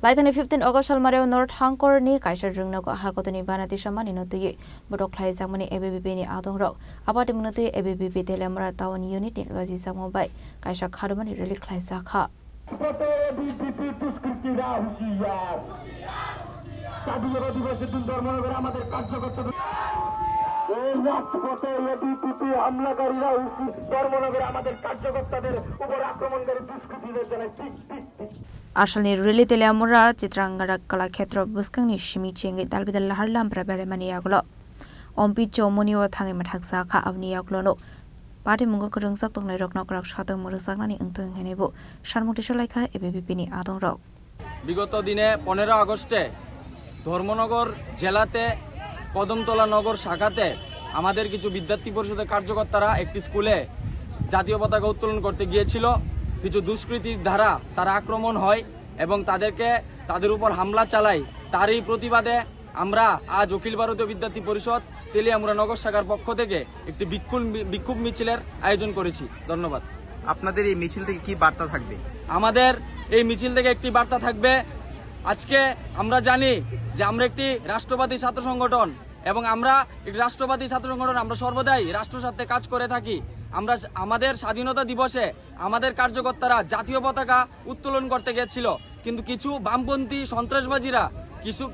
Laitani 15 August salmareo North Hangkor ni kaisar rungna ko hakotoni banati samani no tuye bodok khlai samani ABBP ni adong rok apati mun tuye ABBP telemra town unit in waji samobai kaisar kharumani rally khlai sakha Asalni rally telemra Chitrangara Kalakshetra buskangni shimi chengi dalbidal harlam prabare maniaglo ompi chomoni o thangi mathaksa kha abni aglono Party mungo kerungsak tongnai rokna krak shatang murusagnani engteng henebo sharmukti solaikha ABBP ni adong rok বিগত দিনে 15 আগস্টে ধর্মনগর জেলাতে কদমতলা নগর শাখাতে আমাদের কিছু বিদ্যার্থী পরিষদের কার্যকর্তারা একটি স্কুলে জাতীয় পতাকা উত্তোলন করতে গিয়েছিল কিছু দুষ্কৃতীর দ্বারা তারা আক্রমণ হয় এবং তাদের উপর হামলা চালায় তারই প্রতিবাদে আমরা আজ অখিল ভারতীয় বিদ্যার্থী পরিষদ তেলিয়ামুড়া নগর শাখার পক্ষ থেকে একটি বিক্ষোভ মিছিলের আয়োজন করেছি ধন্যবাদ আপনাদের এই মিছিল থেকে কি বার্তা থাকবে আমাদের এই মিছিল থেকে একটি বার্তা থাকবে আজকে আমরা জানি যে আমরা একটি রাষ্ট্রবাদী ছাত্র সংগঠন এবং আমরা একটি রাষ্ট্রবাদী ছাত্র সংগঠন আমরা সর্বদাই রাষ্ট্রের সাথে কাজ করে থাকি আমরা আমাদের স্বাধীনতা দিবসে আমাদের কার্যকর্তারা জাতীয় পতাকা উত্তোলন করতে গিয়েছিল কিন্তু কিছু বামপন্থী সন্ত্রাসবাদীরা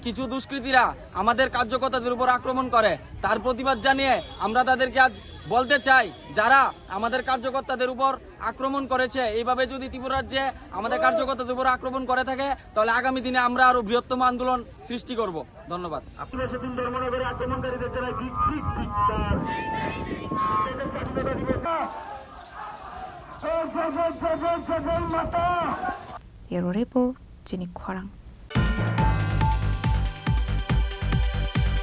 কিছু দুষ্কৃতীরা আমাদের কার্যকর্তাদের উপর আক্রমণ করে তার প্রতিবাদ জানিয়ে আমরা তাদেরকে আজ বলতে চাই যারা আমাদের কার্যকর্তাদের উপর আক্রমণ করেছে এইভাবে যদি ত্রিপুরা রাজ্যে আমাদের কার্যকর্তাদের উপর আক্রমণ করে থাকে তাহলে আগামী দিনে আমরা আরো বৃহত্তম আন্দোলন সৃষ্টি করব ধন্যবাদ Yero report Jini Khwarang